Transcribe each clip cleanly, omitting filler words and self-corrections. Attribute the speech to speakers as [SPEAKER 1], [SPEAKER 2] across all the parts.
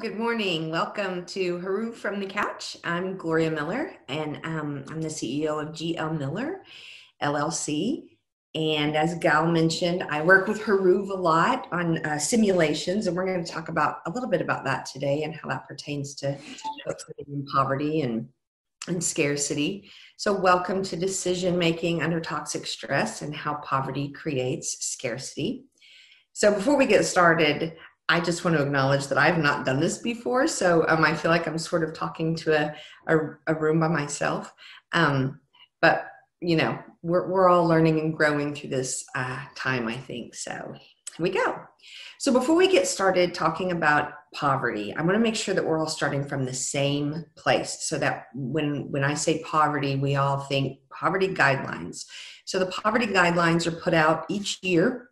[SPEAKER 1] Good morning. Welcome to Haruv from the Couch. I'm Gloria Miller, and I'm the CEO of GLMiller, LLC. And as Gal mentioned, I work with Haruv a lot on simulations, and we're going to talk about a little bit about that today and how that pertains to folks living in poverty and scarcity. So welcome to Decision Making Under Toxic Stress and How Poverty Creates Scarcity. So before we get started, I just want to acknowledge that I've not done this before, so I feel like I'm sort of talking to a room by myself. But you know, we're all learning and growing through this time, I think. So here we go. So before we get started talking about poverty, I want to make sure that we're all starting from the same place, so that when I say poverty, we all think poverty guidelines. So the poverty guidelines are put out each year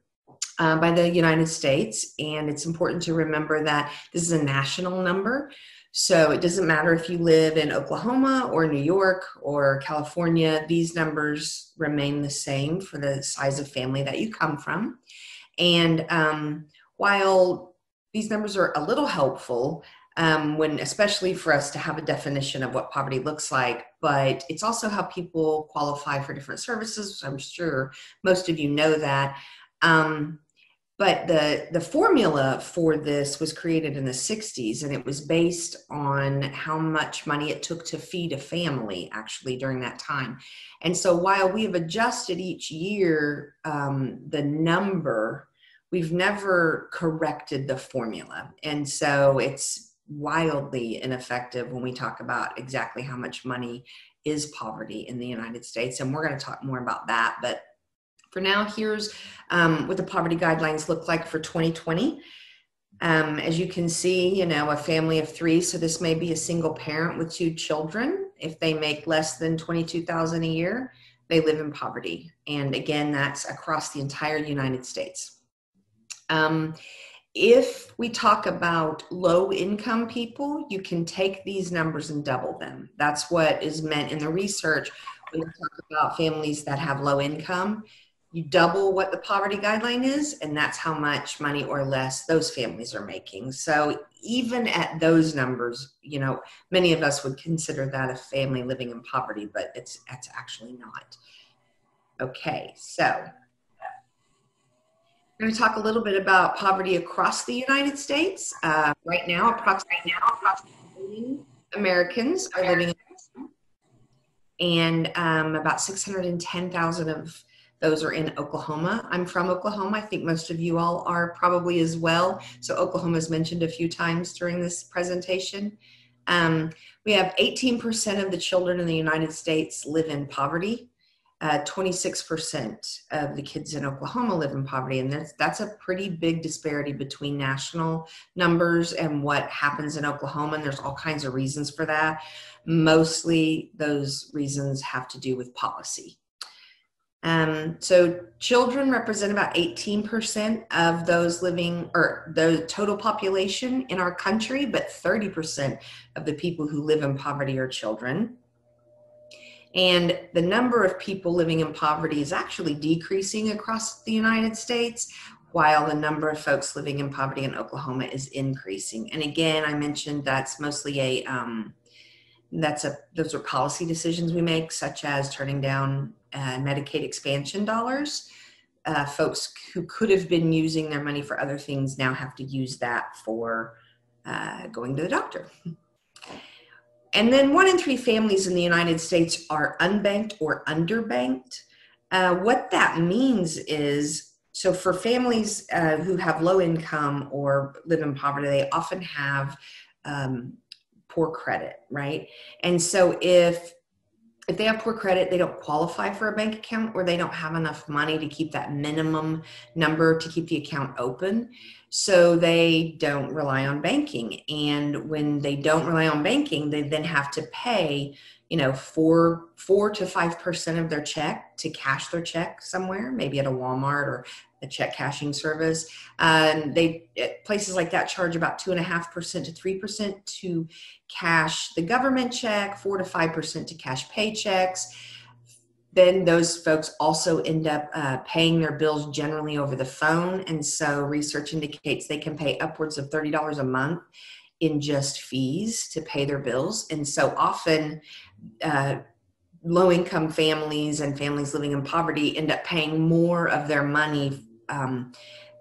[SPEAKER 1] by the United States, and it's important to remember that this is a national number. So it doesn't matter if you live in Oklahoma or New York or California, these numbers remain the same for the size of family that you come from. And while these numbers are a little helpful, especially for us to have a definition of what poverty looks like, but it's also how people qualify for different services. I'm sure most of you know that. But the formula for this was created in the 60s, and it was based on how much money it took to feed a family actually during that time. And so while we have adjusted each year the number, we've never corrected the formula. And so it's wildly ineffective when we talk about exactly how much money is poverty in the United States. And we're going to talk more about that. But for now, here's what the poverty guidelines look like for 2020. As you can see, a family of three, so this may be a single parent with two children. If they make less than $22,000 a year, they live in poverty. And again, that's across the entire United States. If we talk about low income people, you can take these numbers and double them. That's what is meant in the research when we talk about families that have low income. You double what the poverty guideline is, and that's how much money or less those families are making. So even at those numbers, many of us would consider that a family living in poverty, but it's actually not. Okay, so we're going to talk a little bit about poverty across the United States. Right now, approximately 1 million Americans are living in, and about 610,000 of those are in Oklahoma. I'm from Oklahoma. I think most of you all are probably as well. So Oklahoma is mentioned a few times during this presentation. We have 18% of the children in the United States live in poverty. 26% of the kids in Oklahoma live in poverty. And that's a pretty big disparity between national numbers and what happens in Oklahoma. And there's all kinds of reasons for that. Mostly those reasons have to do with policy. So children represent about 18% of those living, or the total population in our country, but 30% of the people who live in poverty are children. And the number of people living in poverty is actually decreasing across the United States, while the number of folks living in poverty in Oklahoma is increasing. And again, I mentioned that's mostly those are policy decisions we make, such as turning down Medicaid expansion dollars. Folks who could have been using their money for other things now have to use that for going to the doctor. And then 1 in 3 families in the United States are unbanked or underbanked. What that means is, so for families who have low income or live in poverty, they often have poor credit, right? And so if they have poor credit, they don't qualify for a bank account, or they don't have enough money to keep that minimum number to keep the account open. So they don't rely on banking. And when they don't rely on banking, they then have to pay, 4 to 5% of their check to cash their check somewhere, maybe at a Walmart or a check cashing service. Places like that charge about 2.5% to 3% to cash the government check, 4 to 5% to cash paychecks. Then those folks also end up paying their bills generally over the phone. And so research indicates they can pay upwards of $30 a month in just fees to pay their bills. And so often low-income families and families living in poverty end up paying more of their money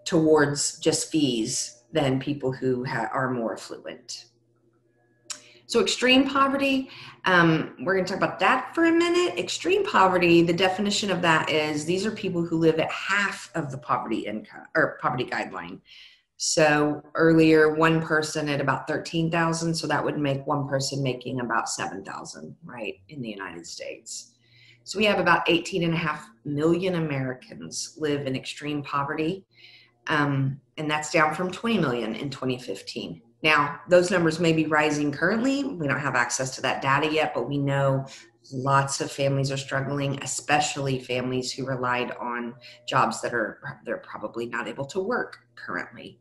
[SPEAKER 1] towards just fees than people who are more affluent. So extreme poverty, we're going to talk about that for a minute. Extreme poverty, the definition of that is these are people who live at half of the poverty income or poverty guideline. So earlier, one person at about 13,000, so that would make one person making about 7,000, right, in the United States. So we have about 18.5 million Americans live in extreme poverty, and that's down from 20 million in 2015. Now, those numbers may be rising currently. We don't have access to that data yet, but we know lots of families are struggling, especially families who relied on jobs that they're probably not able to work currently.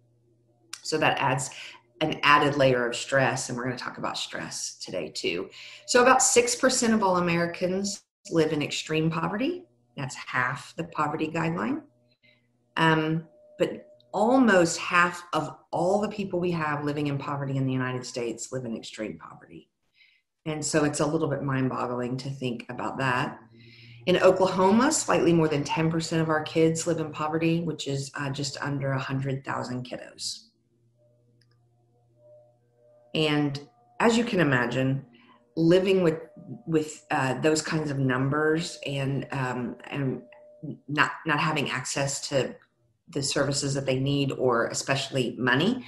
[SPEAKER 1] So that adds an added layer of stress, and we're going to talk about stress today too. So about 6% of all Americans live in extreme poverty. That's half the poverty guideline. But almost half of all the people we have living in poverty in the United States live in extreme poverty. And so it's a little bit mind-boggling to think about that. In Oklahoma, slightly more than 10% of our kids live in poverty, which is just under 100,000 kiddos. And as you can imagine, living with those kinds of numbers and not having access to the services that they need, or especially money,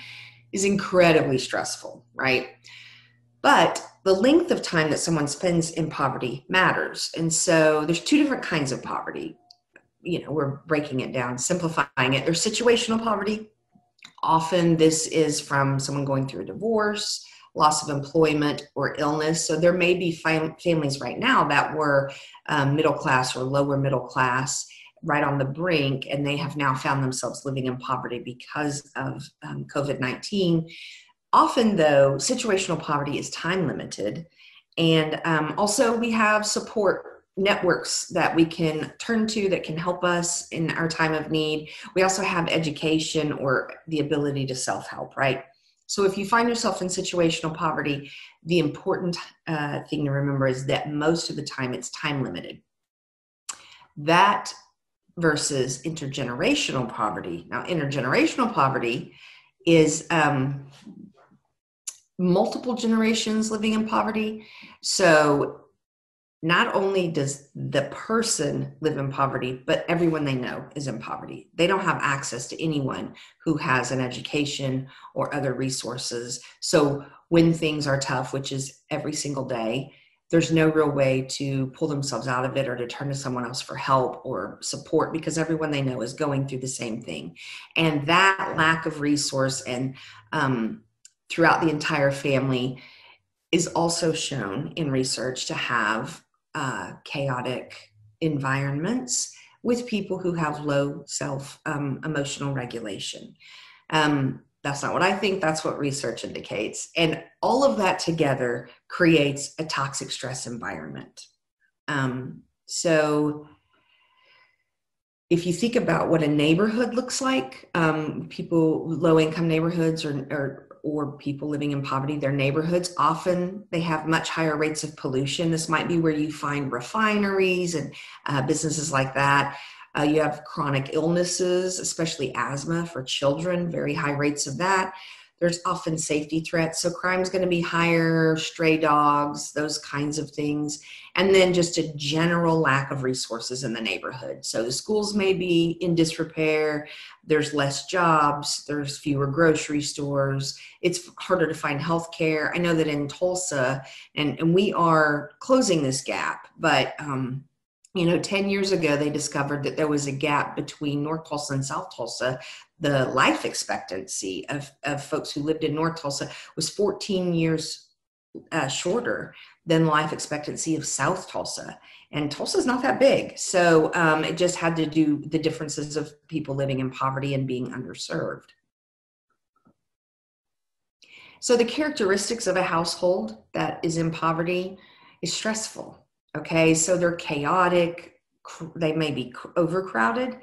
[SPEAKER 1] is incredibly stressful, right? But the length of time that someone spends in poverty matters. And so there's two different kinds of poverty. You know, we're breaking it down, simplifying it. There's situational poverty. Often this is from someone going through a divorce, loss of employment, or illness. So there may be families right now that were middle class or lower middle class, right on the brink, and they have now found themselves living in poverty because of COVID-19. Often, though, situational poverty is time limited. And also we have support networks that we can turn to that can help us in our time of need. We also have education or the ability to self-help, right? So if you find yourself in situational poverty, the important thing to remember is that most of the time it's time limited. That versus intergenerational poverty. Now, intergenerational poverty is multiple generations living in poverty. So not only does the person live in poverty, but everyone they know is in poverty. They don't have access to anyone who has an education or other resources. So when things are tough, which is every single day, there's no real way to pull themselves out of it or to turn to someone else for help or support, because everyone they know is going through the same thing. And that lack of resource and throughout the entire family is also shown in research to have chaotic environments with people who have low emotional regulation. That's not what I think, that's what research indicates. And all of that together creates a toxic stress environment. So if you think about what a neighborhood looks like, low-income neighborhoods or people living in poverty, their neighborhoods, often they have much higher rates of pollution. This might be where you find refineries and businesses like that. You have chronic illnesses, especially asthma for children, very high rates of that. There's often safety threats, so crime's going to be higher, stray dogs, those kinds of things. And then just a general lack of resources in the neighborhood. So the schools may be in disrepair, there's less jobs, there's fewer grocery stores, it's harder to find healthcare. I know that in Tulsa, and we are closing this gap, but 10 years ago, they discovered that there was a gap between North Tulsa and South Tulsa. The life expectancy of folks who lived in North Tulsa was 14 years shorter than life expectancy of South Tulsa. And Tulsa's not that big. So it just had to do the differences of people living in poverty and being underserved. So the characteristics of a household that is in poverty is stressful. Okay, so they're chaotic, they may be overcrowded,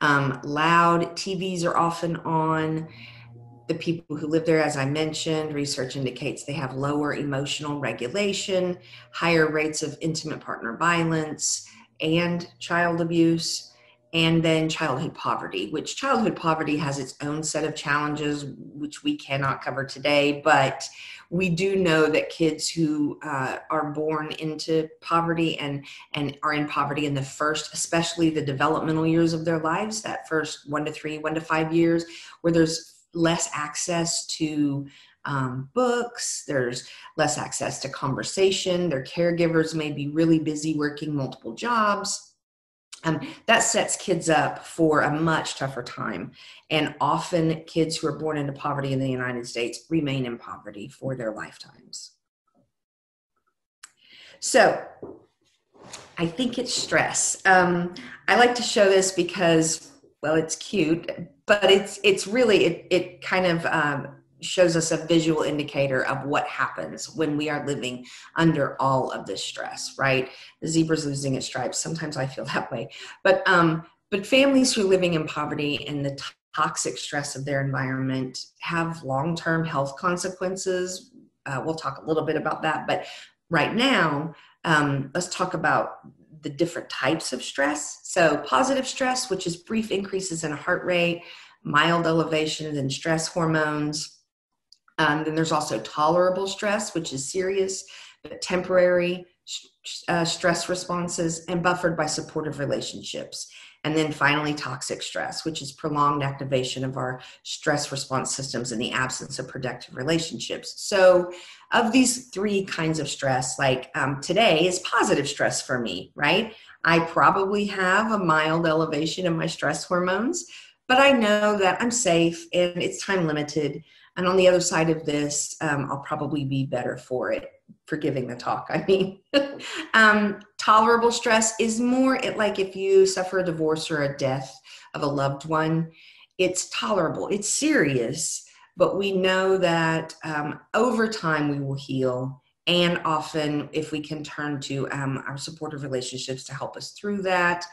[SPEAKER 1] loud, TVs are often on, The people who live there, as I mentioned, research indicates they have lower emotional regulation, higher rates of intimate partner violence and child abuse, and then childhood poverty, which childhood poverty has its own set of challenges, which we cannot cover today. But we do know that kids who are born into poverty and are in poverty in the first, especially the developmental years of their lives, that first 1 to 3, 1 to 5 years, where there's less access to books, there's less access to conversation, their caregivers may be really busy working multiple jobs. That sets kids up for a much tougher time. And often kids who are born into poverty in the United States remain in poverty for their lifetimes. So I think it's stress. I like to show this because, well, it's cute, but it's really, it kind of shows us a visual indicator of what happens when we are living under all of this stress, right? The zebra's losing its stripes. Sometimes I feel that way. But families who are living in poverty and the toxic stress of their environment have long-term health consequences. We'll talk a little bit about that. But right now, let's talk about the different types of stress. So positive stress, which is brief increases in heart rate, mild elevations in stress hormones. Then there's also tolerable stress, which is serious but temporary stress responses and buffered by supportive relationships. And then finally, toxic stress, which is prolonged activation of our stress response systems in the absence of productive relationships. So of these 3 kinds of stress, like today is positive stress for me, right? I probably have a mild elevation in my stress hormones, but I know that I'm safe and it's time limited. And on the other side of this, I'll probably be better for it, for giving the talk, I mean. Tolerable stress is more like if you suffer a divorce or a death of a loved one, it's tolerable, it's serious, but we know that over time we will heal. And often if we can turn to our supportive relationships to help us through that.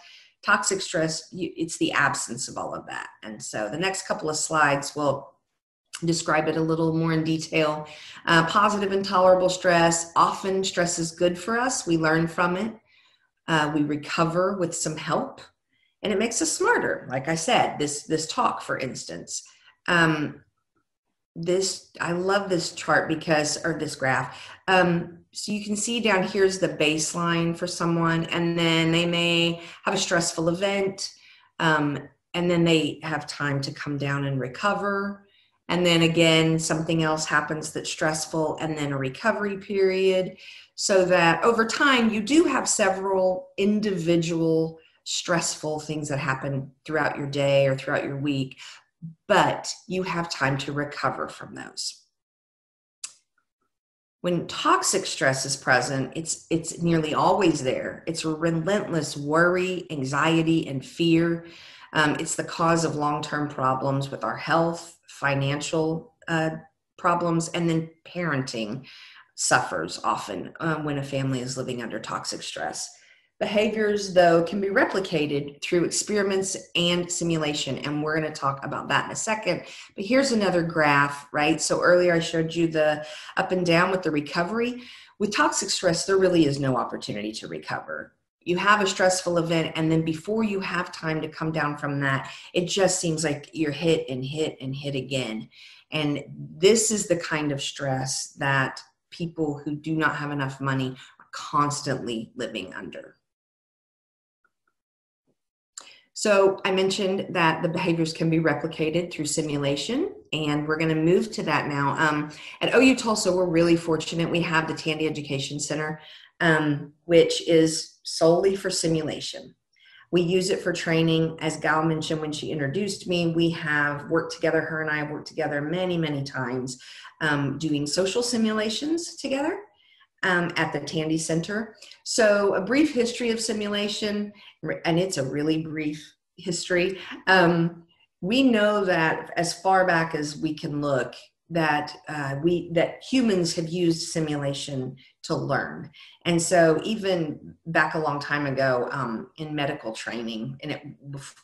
[SPEAKER 1] Toxic stress, it's the absence of all of that. And so the next couple of slides will describe it a little more in detail. Positive and tolerable stress. Often stress is good for us. We learn from it. We recover with some help, and it makes us smarter. Like I said, this talk, for instance. I love this chart or this graph. So you can see down here's the baseline for someone, and then they may have a stressful event, and then they have time to come down and recover. And then again, something else happens that's stressful, and then a recovery period, so that over time you do have several individual stressful things that happen throughout your day or throughout your week, but you have time to recover from those. When toxic stress is present, it's nearly always there. It's a relentless worry, anxiety, and fear. It's the cause of long-term problems with our health, financial problems, and then parenting suffers often when a family is living under toxic stress. Behaviors, though, can be replicated through experiments and simulation, and we're going to talk about that in a second. But here's another graph, right? So earlier I showed you the up and down with the recovery. With toxic stress, there really is no opportunity to recover. You have a stressful event, and then before you have time to come down from that, it just seems like you're hit and hit and hit again. And this is the kind of stress that people who do not have enough money are constantly living under. So I mentioned that the behaviors can be replicated through simulation, and we're going to move to that now. At OU Tulsa, we're really fortunate. We have the Tandy Education Center, which is solely for simulation. We use it for training. As Gal mentioned when she introduced me, we have worked together, her and I have worked together many, many times doing social simulations together at the Tandy Center. So a brief history of simulation, and it's a really brief history. We know that as far back as we can look, that humans have used simulation to learn. And so even back a long time ago in medical training, and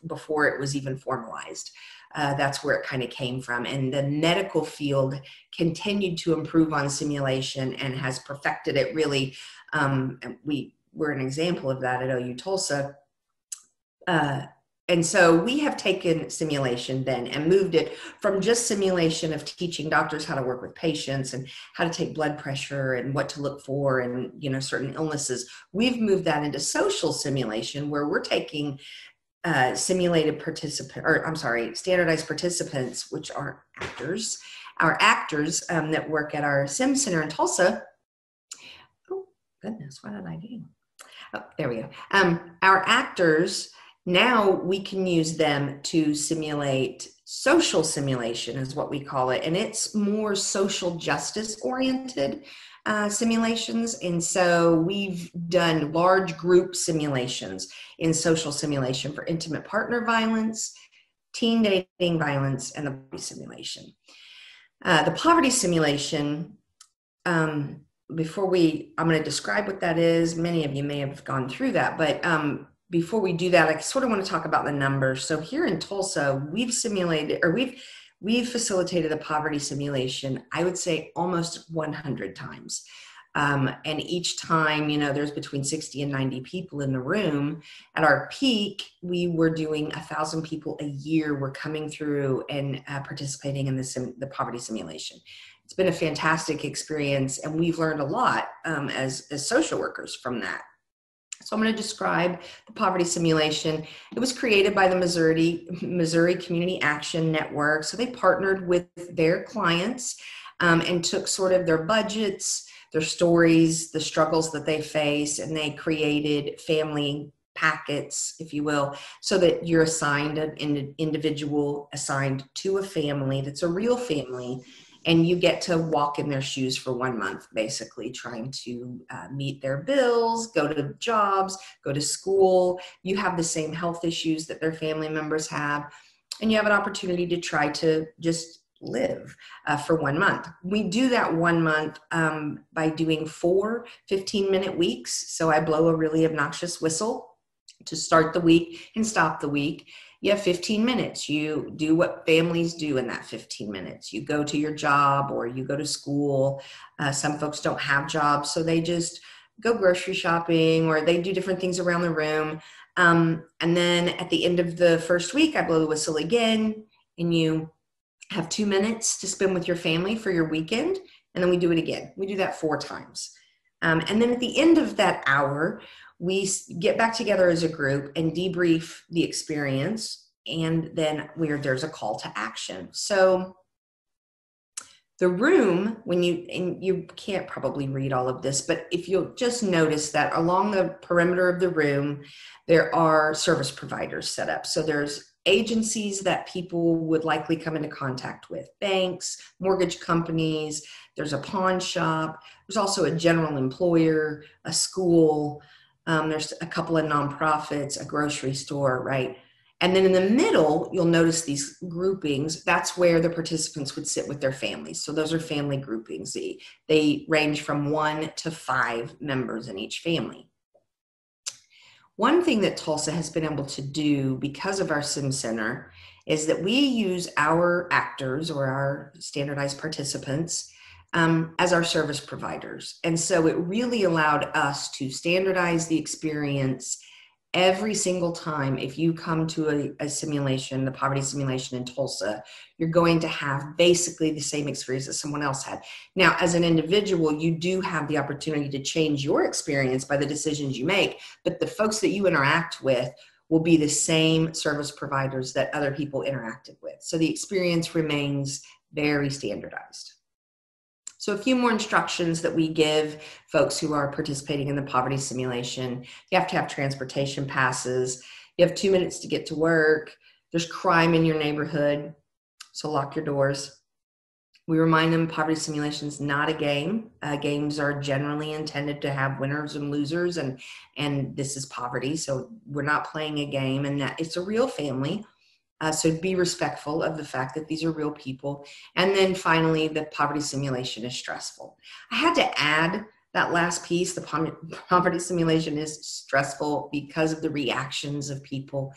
[SPEAKER 1] before it was even formalized, That's where it kind of came from. And the medical field continued to improve on simulation and has perfected it really. We're an example of that at OU Tulsa. And so we have taken simulation then and moved it from just simulation of teaching doctors how to work with patients and how to take blood pressure and what to look for and, you know, certain illnesses. We've moved that into social simulation, where we're taking standardized participants, which are actors, that work at our sim center in Tulsa. Oh, goodness, what did I do? Oh, there we go. Our actors, now we can use them to simulate social simulation, is what we call it. And it's more social justice oriented simulations. And so we've done large group simulations in social simulation for intimate partner violence, teen dating violence, and the poverty simulation. The poverty simulation, I'm going to describe what that is. Many of you may have gone through that, but before we do that, I sort of want to talk about the numbers. So here in Tulsa, we've facilitated a poverty simulation, I would say almost 100 times. And each time, you know, there's between 60 and 90 people in the room. At our peak, we were doing 1,000 people a year were coming through and participating in the poverty simulation. It's been a fantastic experience, and we've learned a lot as social workers from that. So I'm going to describe the poverty simulation. It was created by the Missouri Community Action Network. So they partnered with their clients and took sort of their budgets, their stories, the struggles that they face, and they created family packets, if you will, so that you're assigned an individual assigned to a family that's a real family. And you get to walk in their shoes for 1 month, basically trying to meet their bills, go to jobs, go to school. You have the same health issues that their family members have. And you have an opportunity to try to just live for 1 month. We do that 1 month by doing 4 15-minute weeks. So I blow a really obnoxious whistle to start the week and stop the week. You have 15 minutes. You do what families do in that 15 minutes. You go to your job or you go to school. Some folks don't have jobs, so they just go grocery shopping or they do different things around the room. And then at the end of the first week, I blow the whistle again, and you have 2 minutes to spend with your family for your weekend. And then we do it again. We do that 4 times. And then at the end of that hour, we get back together as a group and debrief the experience, and then there's a call to action. So the room, and you can't probably read all of this, but if you'll just notice that along the perimeter of the room, there are service providers set up. So there's agencies that people would likely come into contact with, banks, mortgage companies, there's a pawn shop, there's also a general employer, a school, there's a couple of nonprofits, a grocery store, right? And then in the middle, you'll notice these groupings. That's where the participants would sit with their families. So those are family groupings. They range from 1 to 5 members in each family. One thing that Tulsa has been able to do because of our Sim Center is that we use our actors or our standardized participants as our service providers. And so it really allowed us to standardize the experience every single time. If you come to a simulation, the poverty simulation in Tulsa, you're going to have basically the same experience that someone else had. Now, as an individual, you do have the opportunity to change your experience by the decisions you make, but the folks that you interact with will be the same service providers that other people interacted with. So the experience remains very standardized. So a few more instructions that we give folks who are participating in the poverty simulation. You have to have transportation passes. You have 2 minutes to get to work. There's crime in your neighborhood, so lock your doors. We remind them poverty simulation is not a game. Games are generally intended to have winners and losers, and this is poverty, so we're not playing a game, and that it's a real family. So be respectful of the fact that these are real people. And then finally, the poverty simulation is stressful. I had to add that last piece. The poverty simulation is stressful because of the reactions of people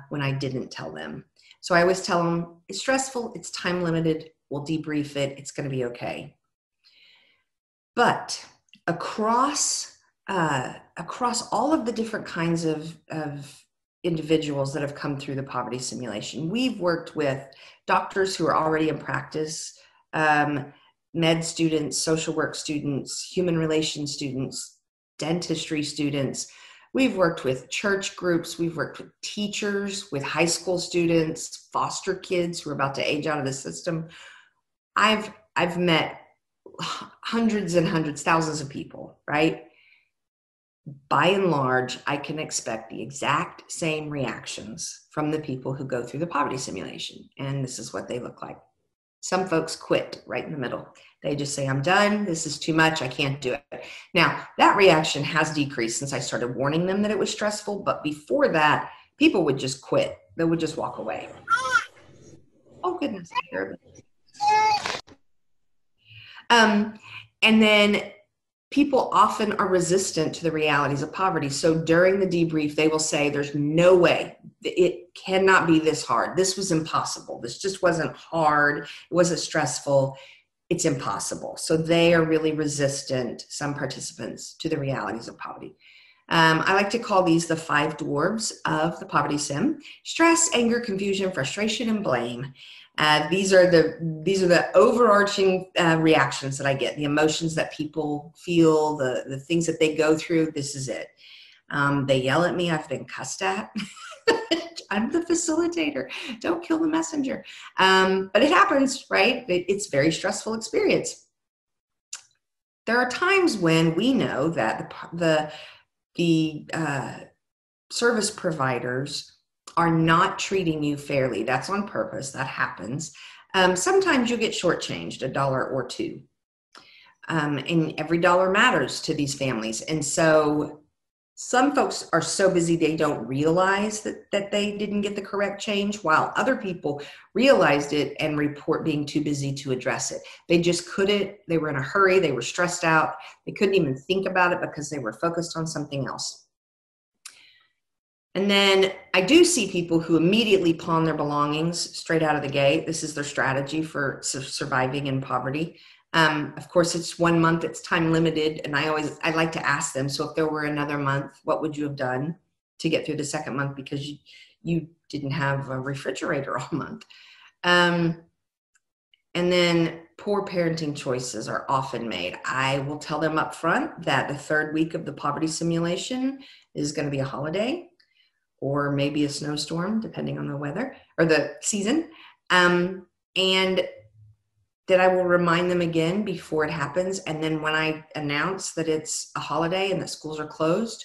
[SPEAKER 1] when I didn't tell them. So I always tell them, it's stressful, it's time limited, we'll debrief it, it's going to be okay. But across all of the different kinds of individuals that have come through the poverty simulation, we've worked with doctors who are already in practice, med students, social work students, human relations students, dentistry students. We've worked with church groups. We've worked with teachers, with high school students, foster kids who are about to age out of the system. I've met hundreds and hundreds, thousands of people, right? By and large, I can expect the exact same reactions from the people who go through the poverty simulation. And this is what they look like. Some folks quit right in the middle. They just say, I'm done. This is too much. I can't do it. Now, that reaction has decreased since I started warning them that it was stressful. But before that, people would just quit. They would just walk away. Oh, goodness. And then people often are resistant to the realities of poverty. So during the debrief, they will say, there's no way. It cannot be this hard. This was impossible. This just wasn't hard. It wasn't stressful. It's impossible. So they are really resistant, some participants, to the realities of poverty. I like to call these the 5 dwarves of the poverty sim: stress, anger, confusion, frustration, and blame. These are the overarching reactions that I get, the emotions that people feel, the things that they go through. This is it. They yell at me. I've been cussed at. I'm the facilitator. Don't kill the messenger. But it happens, right? It's a very stressful experience. There are times when we know that the service providers are not treating you fairly. That's on purpose. That happens. Sometimes you get shortchanged $1 or $2. And every dollar matters to these families. And so some folks are so busy they don't realize that they didn't get the correct change, while other people realized it and report being too busy to address it. They just couldn't. They were in a hurry. They were stressed out. They couldn't even think about it because they were focused on something else. And then I do see people who immediately pawn their belongings straight out of the gate. This is their strategy for surviving in poverty. Of course, it's 1 month, it's time limited. And I like to ask them, so if there were another month, what would you have done to get through the second month? Because you didn't have a refrigerator all month. And then poor parenting choices are often made. I will tell them up front that the 3rd week of the poverty simulation is going to be a holiday, or maybe a snowstorm, depending on the weather or the season. And that I will remind them again before it happens. And then when I announce that it's a holiday and that schools are closed,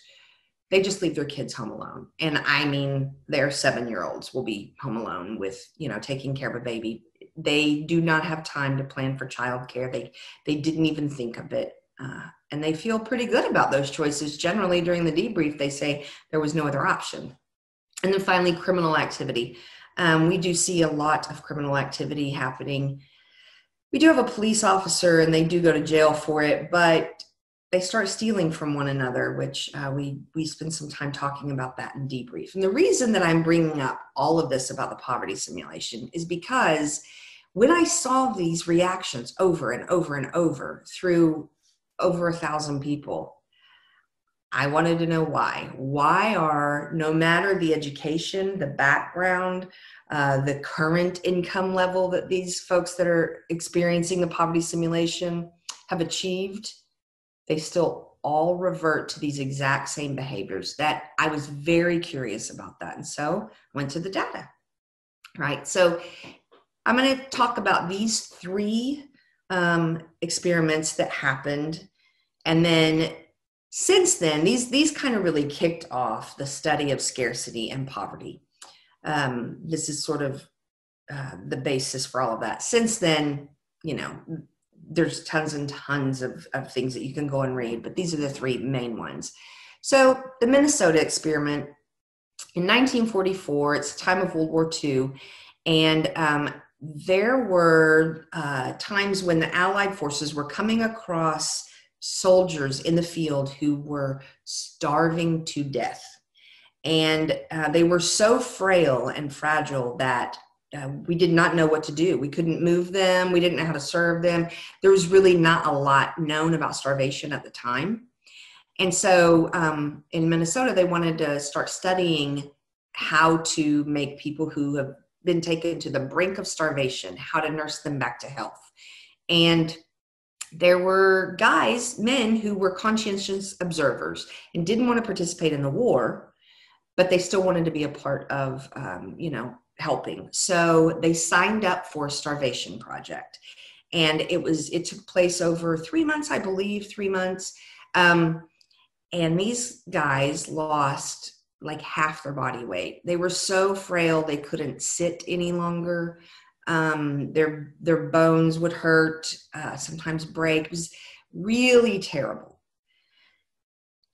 [SPEAKER 1] they just leave their kids home alone. And I mean, their 7-year-olds will be home alone with, taking care of a baby. They do not have time to plan for childcare. They didn't even think of it. And they feel pretty good about those choices. Generally, during the debrief, they say there was no other option. And then finally, criminal activity. We do see a lot of criminal activity happening. We do have a police officer and they do go to jail for it, but they start stealing from one another, which we spend some time talking about that in debrief. And the reason that I'm bringing up all of this about the poverty simulation is because when I saw these reactions over and over and over through over 1,000 people, I wanted to know why. Why are, no matter the education, the background, the current income level that these folks that are experiencing the poverty simulation have achieved, they still all revert to these exact same behaviors? That I was very curious about that. And so I went to the data, right? So I'm going to talk about these 3 experiments that happened. And then since then, these kind of really kicked off the study of scarcity and poverty. This is sort of the basis for all of that. Since then, there's tons and tons of things that you can go and read, but these are the 3 main ones. So the Minnesota experiment in 1944, it's the time of World War II, and there were times when the Allied forces were coming across soldiers in the field who were starving to death. And they were so frail and fragile that we did not know what to do. We couldn't move them. We didn't know how to serve them. There was really not a lot known about starvation at the time. And so in Minnesota, they wanted to start studying how to make people who have been taken to the brink of starvation, how to nurse them back to health. And there were men who were conscientious observers and didn't want to participate in the war, but they still wanted to be a part of, helping. So they signed up for a starvation project. And it took place over 3 months, I believe, 3 months. And these guys lost like half their body weight. They were so frail, they couldn't sit any longer. Their bones would hurt, sometimes break. It was really terrible.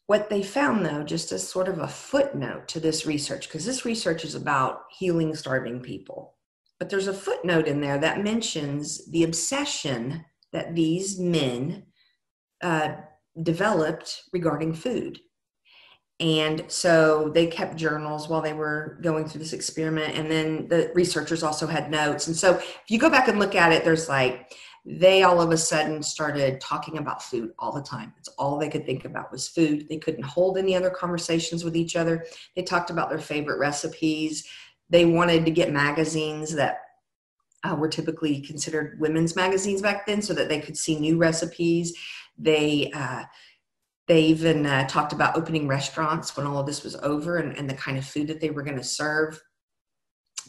[SPEAKER 1] What they found, though, just as sort of a footnote to this research, because this research is about healing starving people, but there's a footnote in there that mentions the obsession that these men developed regarding food. And so they kept journals while they were going through this experiment. And then the researchers also had notes. And so if you go back and look at it, there's they all of a sudden started talking about food all the time. It's all they could think about was food. They couldn't hold any other conversations with each other. They talked about their favorite recipes. They wanted to get magazines that were typically considered women's magazines back then so that they could see new recipes. They even talked about opening restaurants when all of this was over and the kind of food that they were going to serve.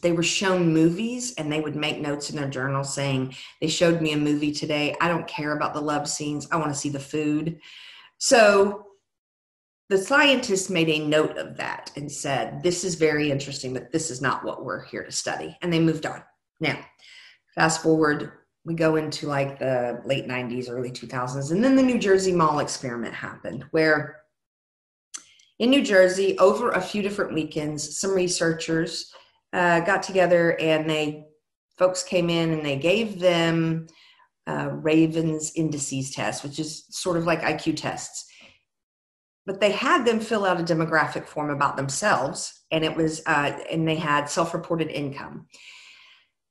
[SPEAKER 1] They were shown movies and they would make notes in their journal saying, they showed me a movie today. I don't care about the love scenes. I want to see the food. So the scientists made a note of that and said, this is very interesting, but this is not what we're here to study. And they moved on. Now, fast forward, we go into the late 90s, early 2000s. And then the New Jersey Mall experiment happened, where in New Jersey, over a few different weekends, some researchers got together and folks came in and they gave them Raven's indices test, which is sort of like IQ tests. But they had them fill out a demographic form about themselves, and it was and they had self-reported income.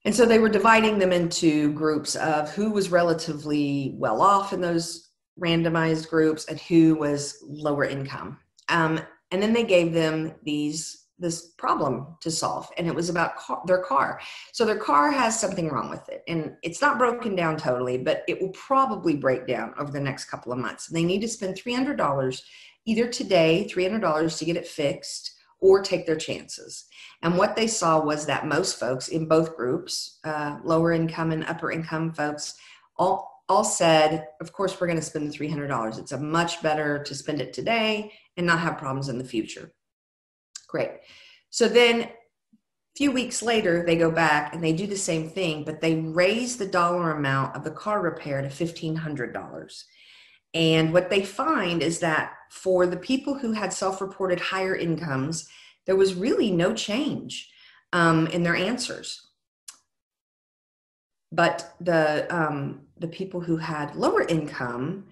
[SPEAKER 1] And so they were dividing them into groups of who was relatively well off in those randomized groups and who was lower income. And then they gave them this problem to solve, and it was about their car. So their car has something wrong with it, and it's not broken down totally, but it will probably break down over the next couple of months. And they need to spend $300 either today, $300 to get it fixed, or take their chances. And what they saw was that most folks in both groups, lower income and upper income folks, all said, of course, we're going to spend the $300. It's a much better to spend it today and not have problems in the future. Great. So then a few weeks later, they go back and they do the same thing, but they raise the dollar amount of the car repair to $1,500. And what they find is that for the people who had self-reported higher incomes, there was really no change in their answers. But the people who had lower income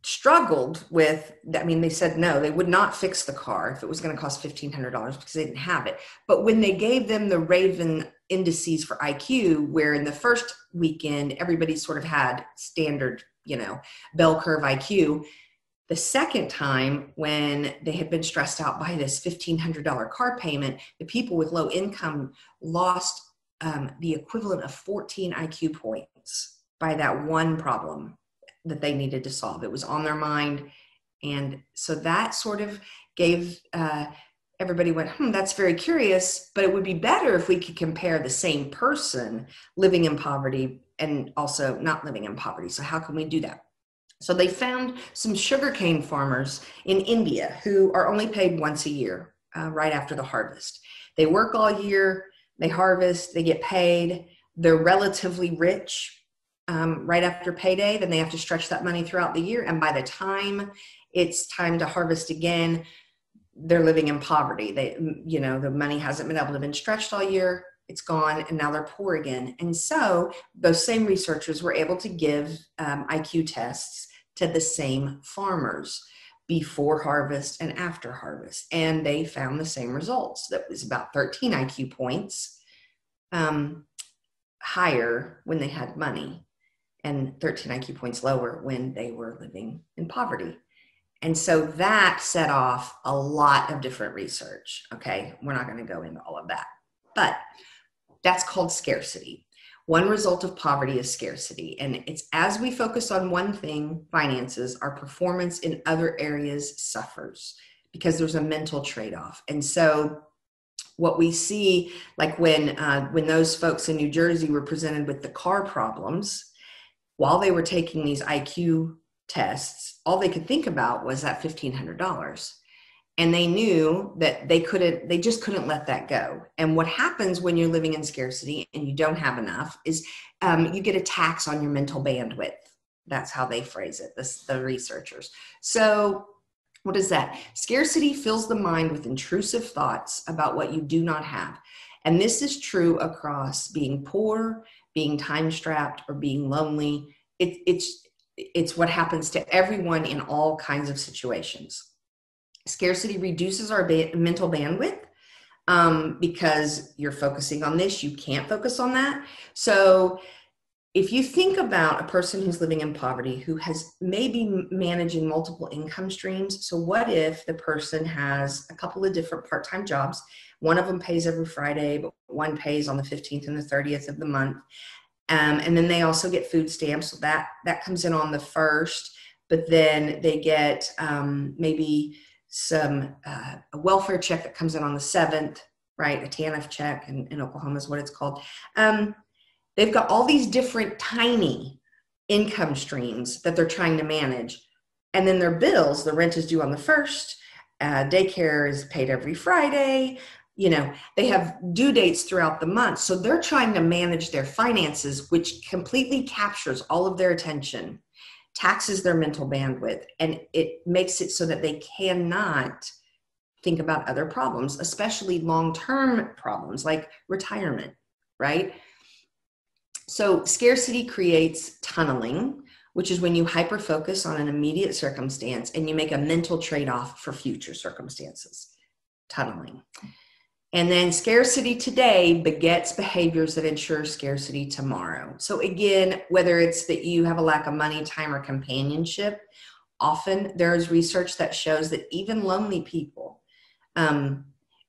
[SPEAKER 1] struggled with, they said no, they would not fix the car if it was going to cost $1,500 because they didn't have it. But when they gave them the Raven indices for IQ, where in the first weekend, everybody sort of had standard, bell curve IQ, the second time when they had been stressed out by this $1,500 car payment, the people with low income lost the equivalent of 14 IQ points by that one problem that they needed to solve. It was on their mind. And so that sort of gave, everybody went, that's very curious, but it would be better if we could compare the same person living in poverty and also not living in poverty. So how can we do that? So they found some sugarcane farmers in India who are only paid once a year, right after the harvest. They work all year, they harvest, they get paid, they're relatively rich. Right after payday, then they have to stretch that money throughout the year. And by the time it's time to harvest again, they're living in poverty. The money hasn't been able to been stretched all year. It's gone, and now they're poor again. And so those same researchers were able to give IQ tests to the same farmers before harvest and after harvest. And they found the same results. That was about 13 IQ points higher when they had money and 13 IQ points lower when they were living in poverty. And so that set off a lot of different research. Okay, we're not going to go into all of that, but that's called scarcity. One result of poverty is scarcity. And it's as we focus on one thing, finances, our performance in other areas suffers because there's a mental trade-off. And so what we see, like when those folks in New Jersey were presented with the car problems, while they were taking these IQ tests, all they could think about was that $1,500. And they knew that they just couldn't let that go. And what happens when you're living in scarcity and you don't have enough is you get a tax on your mental bandwidth. That's how they phrase it, the researchers. So what is that? Scarcity fills the mind with intrusive thoughts about what you do not have. And this is true across being poor, being time-strapped, or being lonely. It's what happens to everyone in all kinds of situations. Scarcity reduces our mental bandwidth because you're focusing on this, you can't focus on that. So if you think about a person who's living in poverty who has maybe managing multiple income streams, so what if the person has a couple of different part-time jobs? One of them pays every Friday, but one pays on the 15th and the 30th of the month. And then they also get food stamps, so that comes in on the 1st, but then they get maybe a welfare check that comes in on the 7th, right? A TANF check in Oklahoma is what it's called. They've got all these different tiny income streams that they're trying to manage. And then their bills, the rent is due on the 1st, daycare is paid every Friday, they have due dates throughout the month. So they're trying to manage their finances, which completely captures all of their attention, taxes their mental bandwidth, and it makes it so that they cannot think about other problems, especially long-term problems like retirement, right? So scarcity creates tunneling, which is when you hyper-focus on an immediate circumstance and you make a mental trade-off for future circumstances, tunneling. And then scarcity today begets behaviors that ensure scarcity tomorrow. So again, whether it's that you have a lack of money, time, or companionship, often there is research that shows that even lonely people,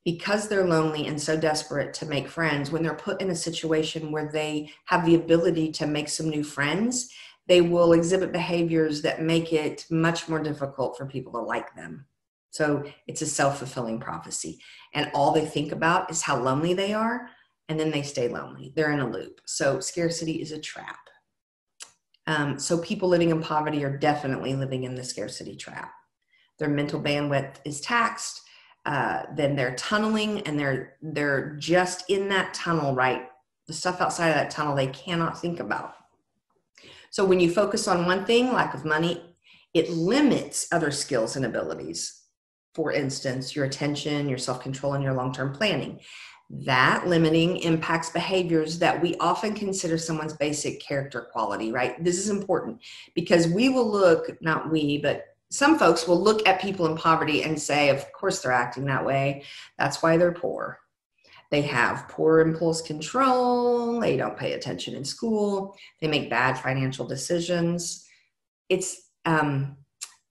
[SPEAKER 1] because they're lonely and so desperate to make friends, when they're put in a situation where they have the ability to make some new friends, they will exhibit behaviors that make it much more difficult for people to like them. So it's a self-fulfilling prophecy. And all they think about is how lonely they are, and then they stay lonely. They're in a loop. So scarcity is a trap. So people living in poverty are definitely living in the scarcity trap. Their mental bandwidth is taxed. Then they're tunneling, and they're just in that tunnel, right? The stuff outside of that tunnel they cannot think about. So when you focus on one thing, lack of money, it limits other skills and abilities. For instance, your attention, your self-control, and your long-term planning. That limiting impacts behaviors that we often consider someone's basic character quality, right? This is important because we will look, not we, but some folks will look at people in poverty and say, of course they're acting that way. That's why they're poor. They have poor impulse control. They don't pay attention in school. They make bad financial decisions.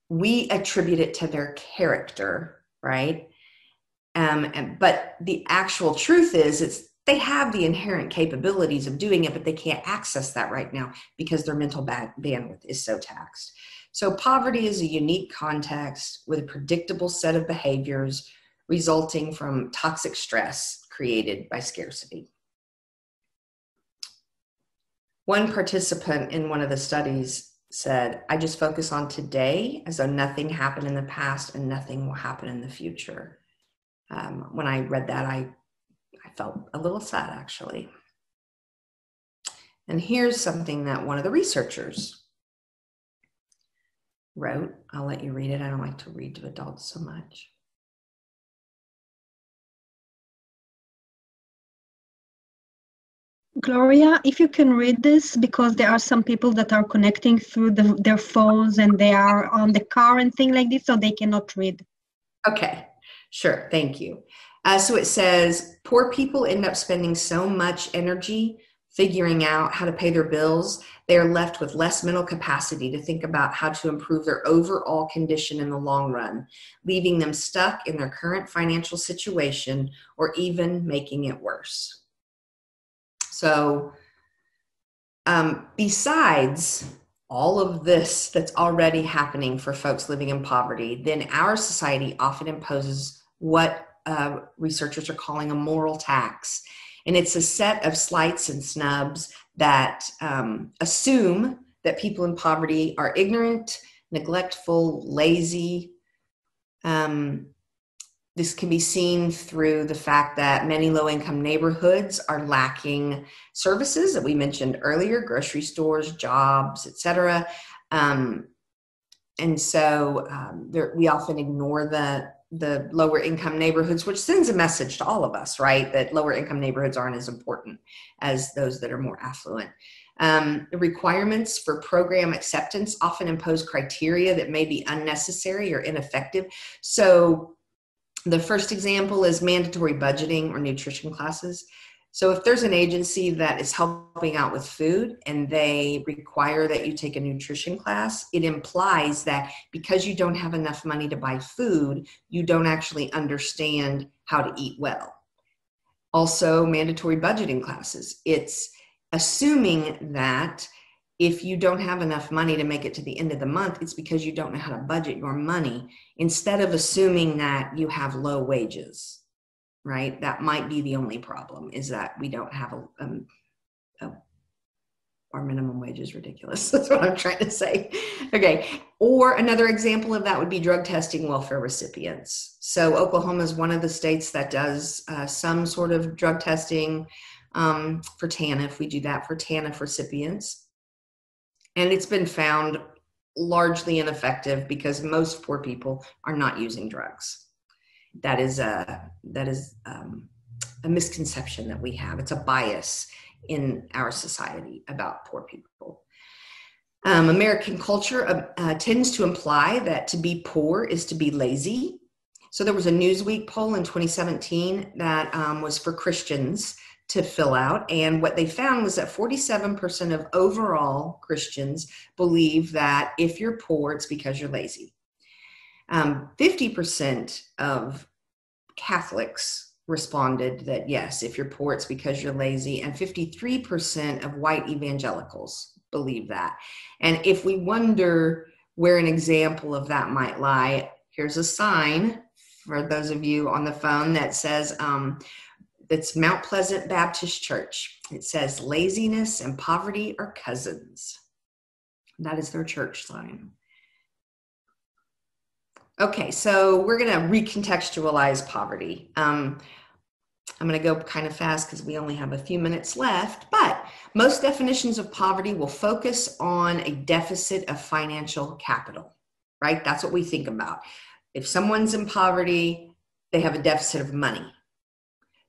[SPEAKER 1] We attribute it to their character, right? But the actual truth is they have the inherent capabilities of doing it, but they can't access that right now because their mental bandwidth is so taxed. So poverty is a unique context with a predictable set of behaviors resulting from toxic stress created by scarcity. One participant in one of the studies said, I just focus on today as though nothing happened in the past and nothing will happen in the future. When I read that, I felt a little sad, actually. And here's something that one of the researchers wrote. I'll let you read it. I don't like to read to adults so much.
[SPEAKER 2] Gloria, if you can read this, because there are some people that are connecting through their phones and they are on the car and things like this, so they cannot read.
[SPEAKER 1] Okay, sure. Thank you. So it says, poor people end up spending so much energy figuring out how to pay their bills, they are left with less mental capacity to think about how to improve their overall condition in the long run, leaving them stuck in their current financial situation or even making it worse. So besides all of this that's already happening for folks living in poverty, then our society often imposes what researchers are calling a moral tax. And it's a set of slights and snubs that assume that people in poverty are ignorant, neglectful, lazy. This can be seen through the fact that many low-income neighborhoods are lacking services that we mentioned earlier, grocery stores, jobs, etc. And so we often ignore the lower income neighborhoods, which sends a message to all of us, right? That lower income neighborhoods aren't as important as those that are more affluent. The requirements for program acceptance often impose criteria that may be unnecessary or ineffective. So the first example is mandatory budgeting or nutrition classes. So if there's an agency that is helping out with food and they require that you take a nutrition class, it implies that because you don't have enough money to buy food, you don't actually understand how to eat well. Also, mandatory budgeting classes. It's assuming that if you don't have enough money to make it to the end of the month, it's because you don't know how to budget your money, instead of assuming that you have low wages. Right? That might be the only problem, is that we don't have our minimum wage is ridiculous. That's what I'm trying to say. Okay. Or another example of that would be drug testing welfare recipients. So Oklahoma is one of the states that does some sort of drug testing for TANF. We do that for TANF recipients. And it's been found largely ineffective because most poor people are not using drugs. That is a misconception that we have. It's a bias in our society about poor people. American culture tends to imply that to be poor is to be lazy. So there was a Newsweek poll in 2017 that was for Christians to fill out. And what they found was that 47% of overall Christians believe that if you're poor, it's because you're lazy. 50% of Catholics responded that yes, if you're poor, it's because you're lazy, and 53% of white evangelicals believe that. And if we wonder where an example of that might lie, here's a sign for those of you on the phone that says, it's Mount Pleasant Baptist Church. It says, laziness and poverty are cousins. That is their church sign. Okay, so we're going to recontextualize poverty. I'm going to go kind of fast because we only have a few minutes left, but most definitions of poverty will focus on a deficit of financial capital, right? That's what we think about. If someone's in poverty, they have a deficit of money.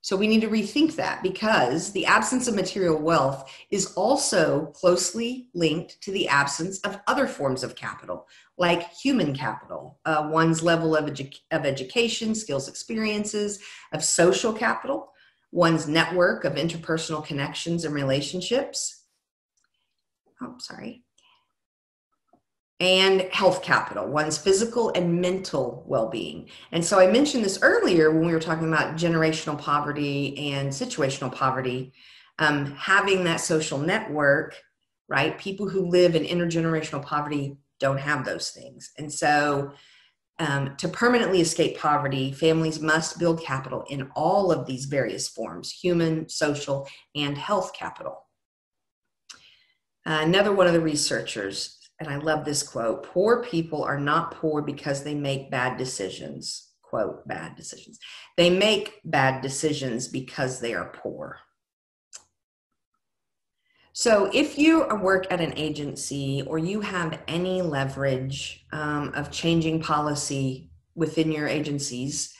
[SPEAKER 1] So we need to rethink that, because the absence of material wealth is also closely linked to the absence of other forms of capital, like human capital, one's level of education, skills, experiences, of social capital, one's network of interpersonal connections and relationships. And health capital, one's physical and mental well-being. And so I mentioned this earlier when we were talking about generational poverty and situational poverty, having that social network, right? People who live in intergenerational poverty don't have those things. And so to permanently escape poverty, families must build capital in all of these various forms: human, social, and health capital. Another one of the researchers, and I love this quote, poor people are not poor because they make bad decisions. Quote, bad decisions. They make bad decisions because they are poor. So if you work at an agency or you have any leverage of changing policy within your agencies,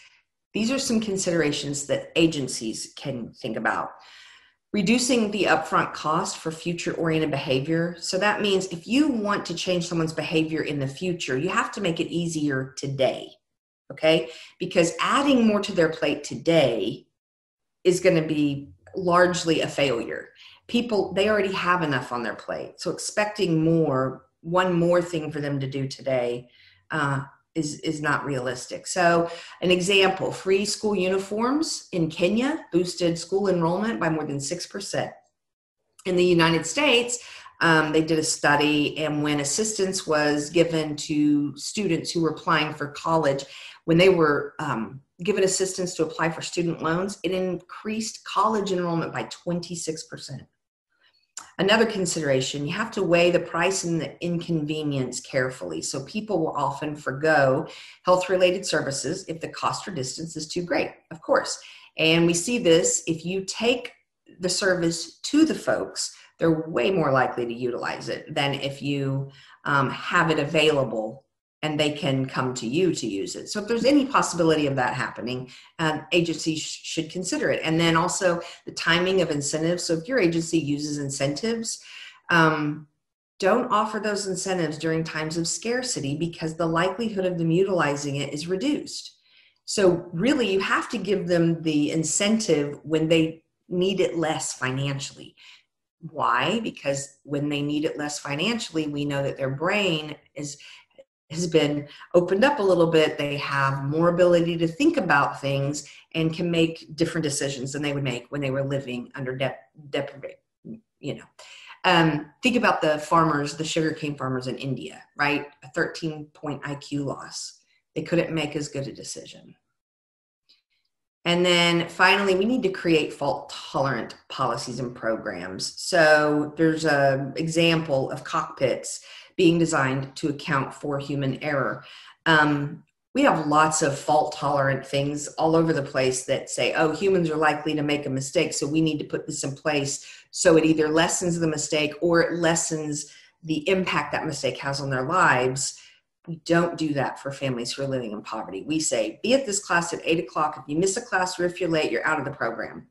[SPEAKER 1] these are some considerations that agencies can think about. Reducing the upfront cost for future-oriented behavior. So that means if you want to change someone's behavior in the future, you have to make it easier today. okay? Because adding more to their plate today is going to be largely a failure. People, they already have enough on their plate. So expecting more, one more thing for them to do today is not realistic. So an example, free school uniforms in Kenya boosted school enrollment by more than 6%. In the United States, they did a study, and when assistance was given to students who were applying for college, when they were given assistance to apply for student loans, it increased college enrollment by 26%. Another consideration, you have to weigh the price and the inconvenience carefully. So people will often forgo health-related services if the cost or distance is too great, of course. And we see this, if you take the service to the folks, they're way more likely to utilize it than if you have it available and they can come to you to use it. So if there's any possibility of that happening, agencies should consider it. And then also the timing of incentives. So if your agency uses incentives, don't offer those incentives during times of scarcity, because the likelihood of them utilizing it is reduced. So really you have to give them the incentive when they need it less financially. Why? Because when they need it less financially, we know that their brain has been opened up a little bit. They have more ability to think about things and can make different decisions than they would make when they were living under deprivation. Think about the farmers, the sugarcane farmers in India, right? A 13-point IQ loss. They couldn't make as good a decision. And then finally, we need to create fault-tolerant policies and programs. So there's an example of cockpits being designed to account for human error. We have lots of fault-tolerant things all over the place that say, oh, humans are likely to make a mistake, so we need to put this in place so it either lessens the mistake or it lessens the impact that mistake has on their lives. We don't do that for families who are living in poverty. We say, be at this class at 8 o'clock. If you miss a class or if you're late, you're out of the program.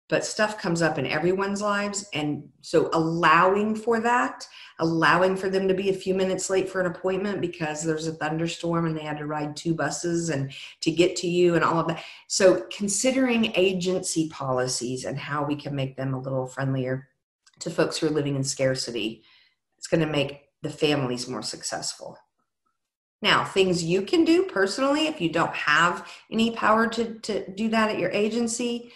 [SPEAKER 1] But stuff comes up in everyone's lives. And so allowing for that, allowing for them to be a few minutes late for an appointment because there's a thunderstorm and they had to ride 2 buses and to get to you and all of that. So considering agency policies and how we can make them a little friendlier to folks who are living in scarcity, it's going to make the families more successful. Now, things you can do personally if you don't have any power to do that at your agency,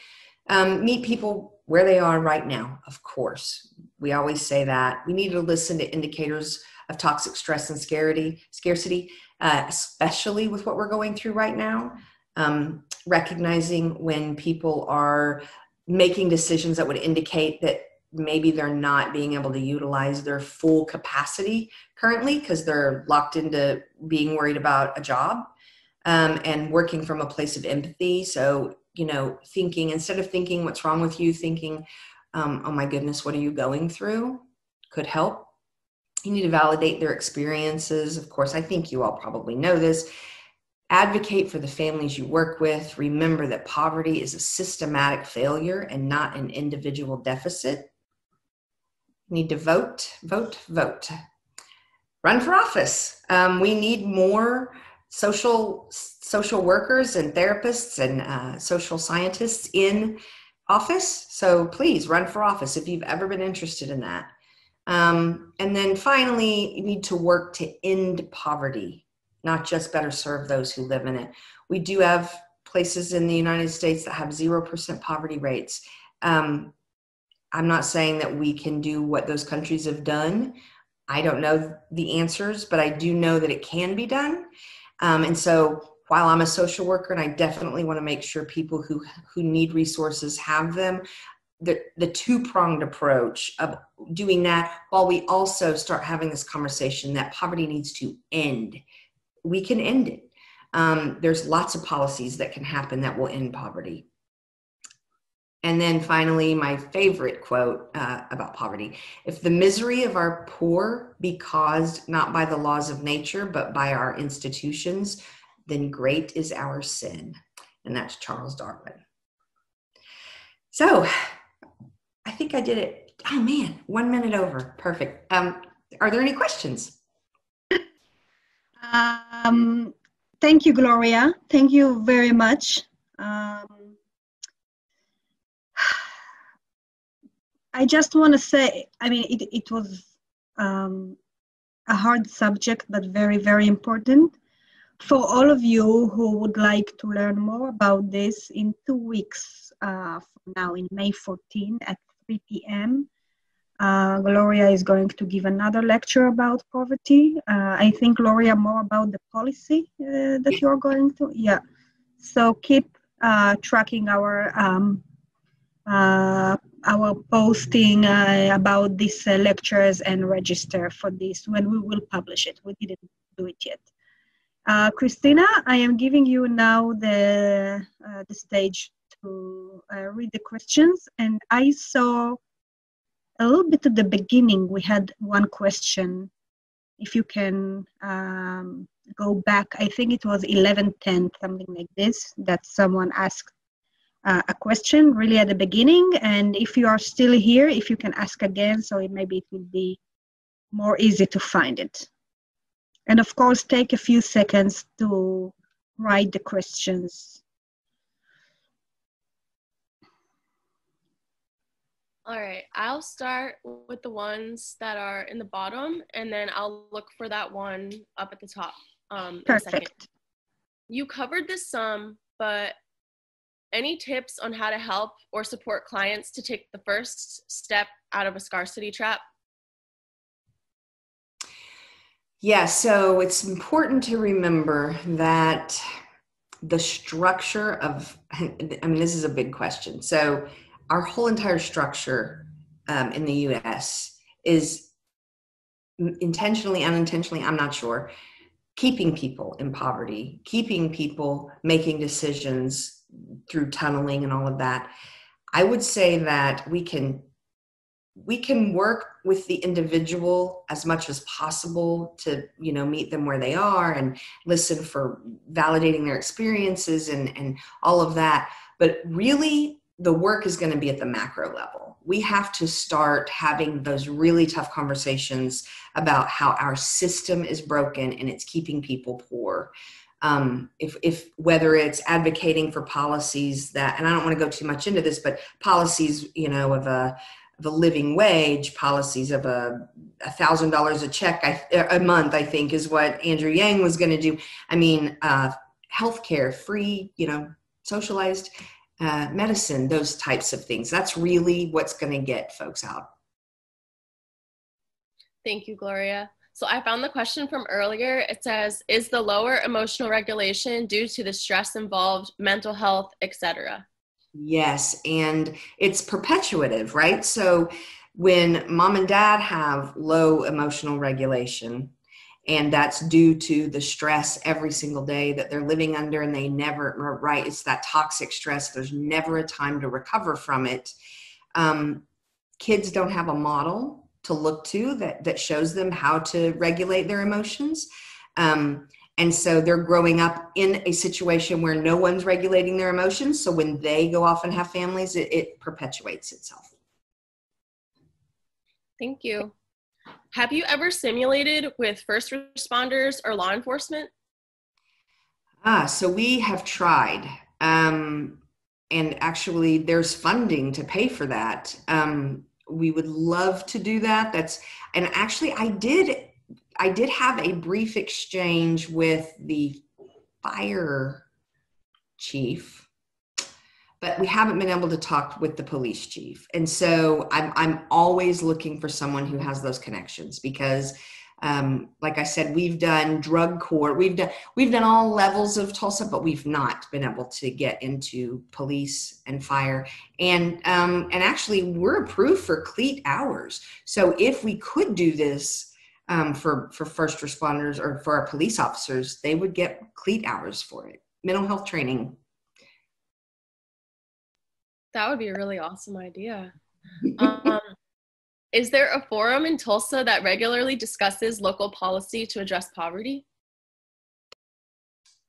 [SPEAKER 1] meet people where they are right now, of course. We always say that. We need to listen to indicators of toxic stress and scarcity, especially with what we're going through right now. Recognizing when people are making decisions that would indicate that maybe they're not being able to utilize their full capacity currently because they're locked into being worried about a job, and working from a place of empathy. So, thinking, instead of thinking what's wrong with you, thinking, oh my goodness, what are you going through, could help. You need to validate their experiences. Of course, I think you all probably know this. Advocate for the families you work with. Remember that poverty is a systematic failure and not an individual deficit. You need to vote. Run for office. We need more social workers and therapists and social scientists in office. So please run for office if you've ever been interested in that. And then finally, you need to work to end poverty, not just better serve those who live in it. We do have places in the United States that have 0% poverty rates. I'm not saying that we can do what those countries have done. I don't know the answers, but I do know that it can be done. And so while I'm a social worker, and I definitely want to make sure people who need resources have them, the two-pronged approach of doing that while we also start having this conversation that poverty needs to end. We can end it. There's lots of policies that can happen that will end poverty. And then finally, my favorite quote about poverty: if the misery of our poor be caused not by the laws of nature, but by our institutions, then great is our sin. And that's Charles Darwin. So I think I did it. Oh man, 1 minute over. Perfect. Are there any questions?
[SPEAKER 2] Thank you, Gloria. Thank you very much. I just want to say, I mean, it was a hard subject, but very, very important. For all of you who would like to learn more about this, in 2 weeks from now, in May 14 at 3 p.m., Gloria is going to give another lecture about poverty. I think, Gloria, more about the policy that you're going to. Yeah. So keep tracking our posting about these lectures and register for this when we will publish it. We didn't do it yet. Christina, I am giving you now the stage to read the questions. And I saw a little bit at the beginning, we had one question. If you can go back, I think it was 11:10, something like this, that someone asked a question really at the beginning. And if you are still here, if you can ask again, so maybe it will be more easy to find it. And of course, take a few seconds to write the questions.
[SPEAKER 3] All right, I'll start with the ones that are in the bottom, and then I'll look for that one up at the top in a second. You covered this some, but any tips on how to help or support clients to take the first step out of a scarcity trap?
[SPEAKER 1] Yeah, so it's important to remember that the structure of, I mean, this is a big question. So our whole entire structure in the US is intentionally, unintentionally, I'm not sure, keeping people in poverty, keeping people making decisions through tunneling and all of that. I would say that we can work with the individual as much as possible to, meet them where they are and listen for validating their experiences and all of that. But really, the work is going to be at the macro level. We have to start having those really tough conversations about how our system is broken and it's keeping people poor. If whether it's advocating for policies that, and I don't want to go too much into this, but policies, of the living wage, policies of $1,000 a check a month, I think is what Andrew Yang was going to do. I mean, healthcare, free, socialized medicine, those types of things. That's really what's going to get folks out.
[SPEAKER 3] Thank you, Gloria. So I found the question from earlier. It says, is the lower emotional regulation due to the stress involved, mental health, etc.?
[SPEAKER 1] Yes, and it's perpetuative, right? So when mom and dad have low emotional regulation, and that's due to the stress every single day that they're living under, and they never, right, it's that toxic stress. There's never a time to recover from it. Kids don't have a model to look to that shows them how to regulate their emotions. And so they're growing up in a situation where no one's regulating their emotions. So when they go off and have families, it perpetuates itself.
[SPEAKER 3] Thank you. Have you ever simulated with first responders or law enforcement?
[SPEAKER 1] So we have tried. And actually there's funding to pay for that. We would love to do that. And actually I did have a brief exchange with the fire chief, but we haven't been able to talk with the police chief. And so I'm always looking for someone who has those connections because, like I said, we've done drug court, we've done all levels of Tulsa, but we've not been able to get into police and fire. And actually we're approved for CLEAT hours. So if we could do this for first responders or for our police officers, they would get CLEAT hours for it, mental health training.
[SPEAKER 3] That would be a really awesome idea. Is there a forum in Tulsa that regularly discusses local policy to address poverty?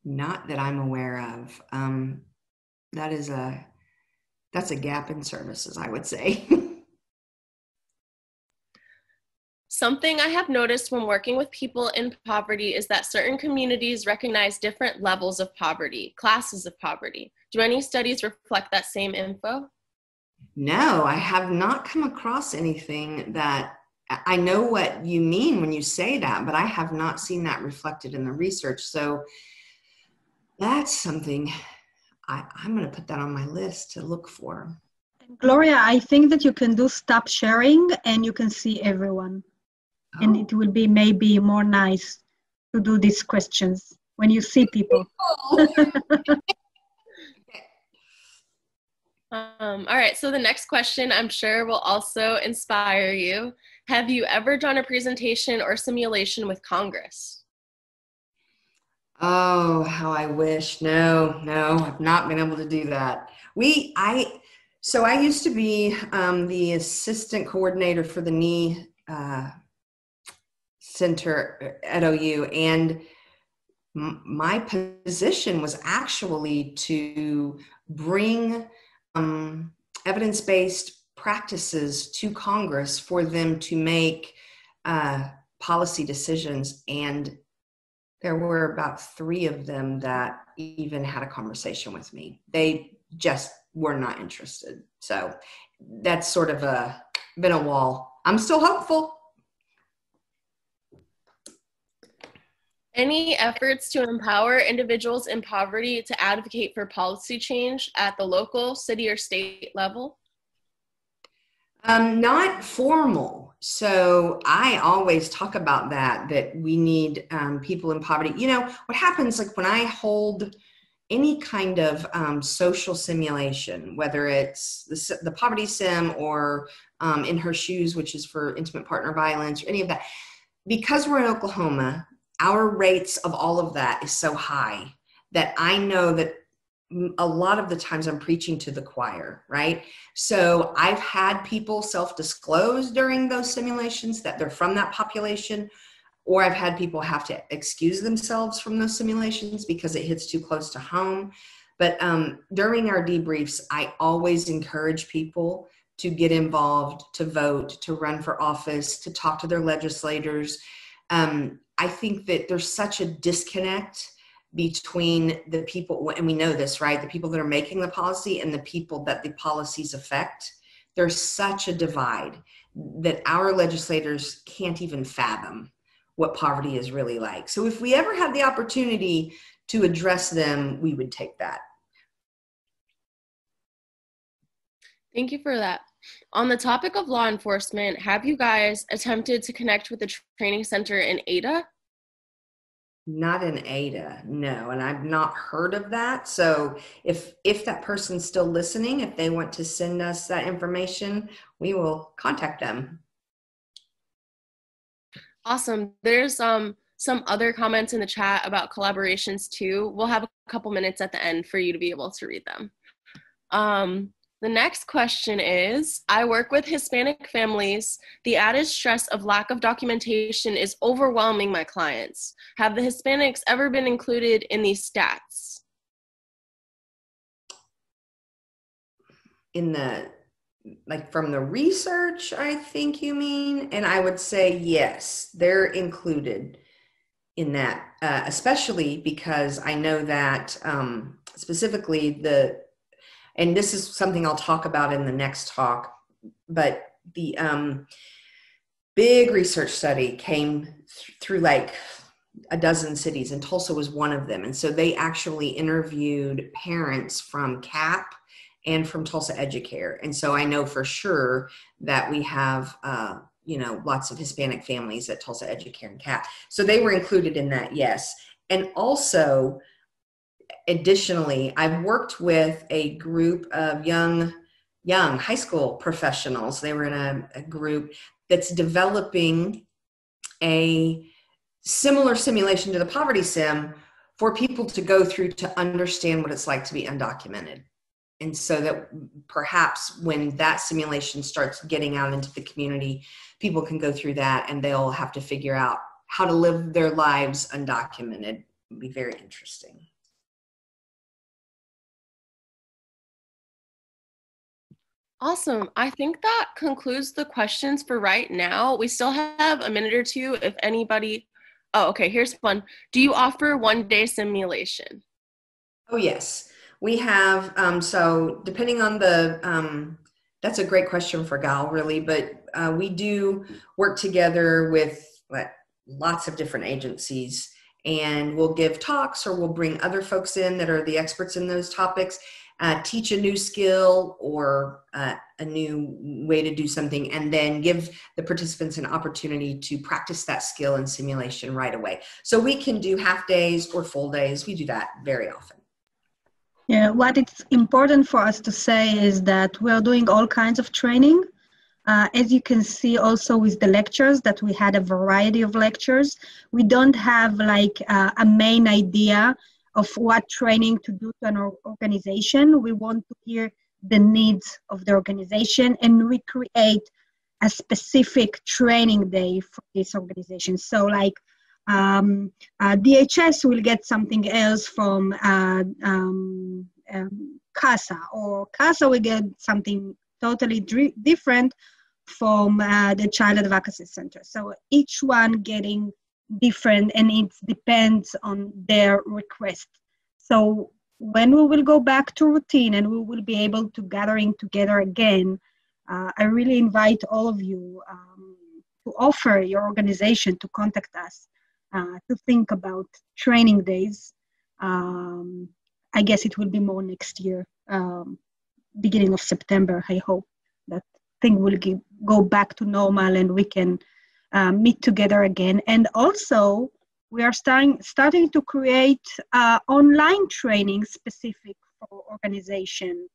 [SPEAKER 1] Not that I'm aware of. That's a gap in services, I would say.
[SPEAKER 3] Something I have noticed when working with people in poverty is that certain communities recognize different levels of poverty, classes of poverty. Do any studies reflect that same info?
[SPEAKER 1] No, I have not come across anything that, I know what you mean when you say that, but I have not seen that reflected in the research. So that's something I'm going to put that on my list to look for.
[SPEAKER 2] Gloria, I think that you can do stop sharing and you can see everyone. Oh. And it will be maybe more nice to do these questions when you see people.
[SPEAKER 3] All right, so the next question I'm sure will also inspire you. Have you ever done a presentation or simulation with Congress?
[SPEAKER 1] Oh, how I wish. No, I've not been able to do that. So I used to be the assistant coordinator for the knee center at OU, and my position was actually to bring evidence-based practices to Congress for them to make policy decisions. And there were about 3 of them that even had a conversation with me. They just were not interested. So that's sort of been a wall. I'm still hopeful.
[SPEAKER 3] Any efforts to empower individuals in poverty to advocate for policy change at the local, city, or state level?
[SPEAKER 1] Not formal. So I always talk about that we need people in poverty. You know, what happens, like when I hold any kind of social simulation, whether it's the poverty sim or In Her Shoes, which is for intimate partner violence, or any of that, because we're in Oklahoma, our rates of all of that is so high that I know that a lot of the times I'm preaching to the choir, right? So I've had people self-disclose during those simulations that they're from that population, or I've had people have to excuse themselves from those simulations because it hits too close to home. But during our debriefs, I always encourage people to get involved, to vote, to run for office, to talk to their legislators. I think that there's such a disconnect between the people, and we know this, right? The people that are making the policy and the people that the policies affect. There's such a divide that our legislators can't even fathom what poverty is really like. So if we ever had the opportunity to address them, we would take that.
[SPEAKER 3] Thank you for that. On the topic of law enforcement, have you guys attempted to connect with the training center in Ada?
[SPEAKER 1] Not in Ada, no, and I've not heard of that. So if that person's still listening, if they want to send us that information, we will contact them.
[SPEAKER 3] Awesome. There's some other comments in the chat about collaborations too. We'll have a couple minutes at the end for you to be able to read them. The next question is, I work with Hispanic families. The added stress of lack of documentation is overwhelming my clients. Have the Hispanics ever been included in these stats?
[SPEAKER 1] In the, like from the research, I think you mean, and I would say yes, they're included in that, especially because I know that specifically and this is something I'll talk about in the next talk, but the big research study came through like a dozen cities, and Tulsa was one of them. And so they actually interviewed parents from CAP and from Tulsa Educare. And so I know for sure that we have, lots of Hispanic families at Tulsa Educare and CAP. So they were included in that, yes. And also, additionally, I've worked with a group of young high school professionals. They were in a group that's developing a similar simulation to the poverty sim for people to go through to understand what it's like to be undocumented. And so that perhaps when that simulation starts getting out into the community, people can go through that and they'll have to figure out how to live their lives undocumented. It'd be very interesting.
[SPEAKER 3] Awesome. I think that concludes the questions for right now. We still have a minute or two if anybody, oh, okay, here's one. Do you offer one-day simulation?
[SPEAKER 1] Oh, yes. We have, so depending on the, that's a great question for Gal, really, but we do work together with lots of different agencies, and we'll give talks or we'll bring other folks in that are the experts in those topics, teach a new skill or a new way to do something, and then give the participants an opportunity to practice that skill in simulation right away. So we can do half days or full days. We do that very often.
[SPEAKER 2] Yeah, what it's important for us to say is that we're doing all kinds of training. As you can see also with the lectures, that we had a variety of lectures. We don't have like a main idea of what training to do to an organization. We want to hear the needs of the organization, and we create a specific training day for this organization. So like DHS will get something else from CASA, or CASA will get something totally different from the Child Advocacy Center. So each one getting different, and it depends on their request. So when we will go back to routine and we will be able to gathering together again, I really invite all of you to offer your organization to contact us, to think about training days. I guess it will be more next year, beginning of September. I hope that thing will go back to normal and we can meet together again. And also, we are starting to create online training specific for organization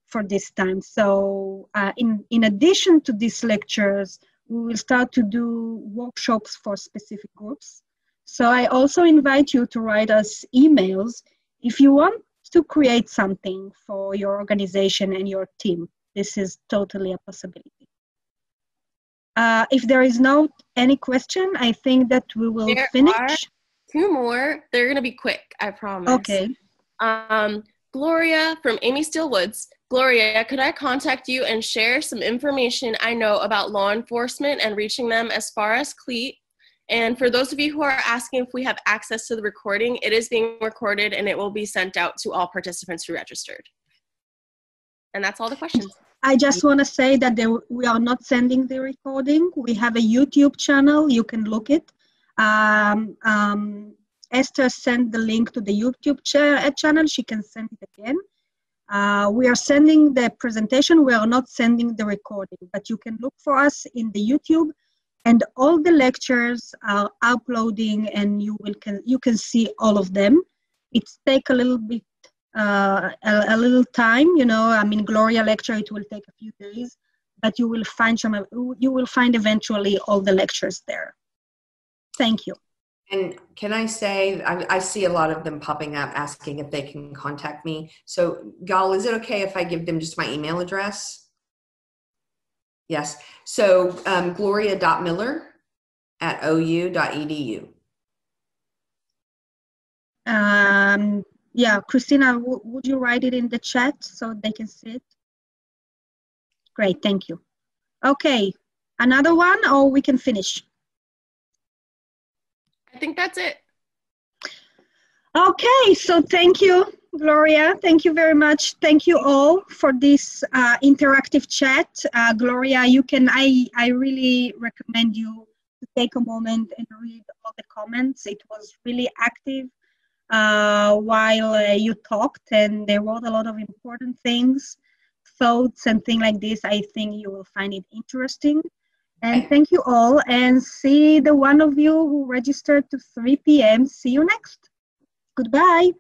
[SPEAKER 2] for this time. So in addition to these lectures, we will start to do workshops for specific groups. So I also invite you to write us emails if you want to create something for your organization and your team. This is totally a possibility. If there is no any question, I think that we will finish.
[SPEAKER 3] There are two more. They're going to be quick, I promise.
[SPEAKER 2] Okay.
[SPEAKER 3] Gloria from Amy Steele Woods. Gloria, could I contact you and share some information I know about law enforcement and reaching them as far as CLEAT? And for those of you who are asking if we have access to the recording, it is being recorded and it will be sent out to all participants who registered. And that's all the questions.
[SPEAKER 2] I just want to say that we are not sending the recording. We have a YouTube channel. You can look it. Esther sent the link to the YouTube channel. She can send it again. We are sending the presentation. We are not sending the recording, but you can look for us in the YouTube, and all the lectures are uploading, and you can see all of them. It takes a little bit, a little time, you know. I mean, Gloria lecture, it will take a few days, but you will find eventually all the lectures there. Thank you.
[SPEAKER 1] And can I say, I see a lot of them popping up asking if they can contact me. So Gal, is it okay if I give them just my email address? Yes. So gloria.miller@ou.edu.
[SPEAKER 2] Yeah, Christina, would you write it in the chat so they can see it? Great, thank you. Okay, another one, or we can finish?
[SPEAKER 3] I think that's it.
[SPEAKER 2] Okay, so thank you, Gloria. Thank you very much. Thank you all for this interactive chat. Gloria, I really recommend you to take a moment and read all the comments. It was really active while you talked, and there were a lot of important things, thoughts and things like this. I think you will find it interesting. And thank you all, and see the one of you who registered to 3 p.m. See you next. Goodbye.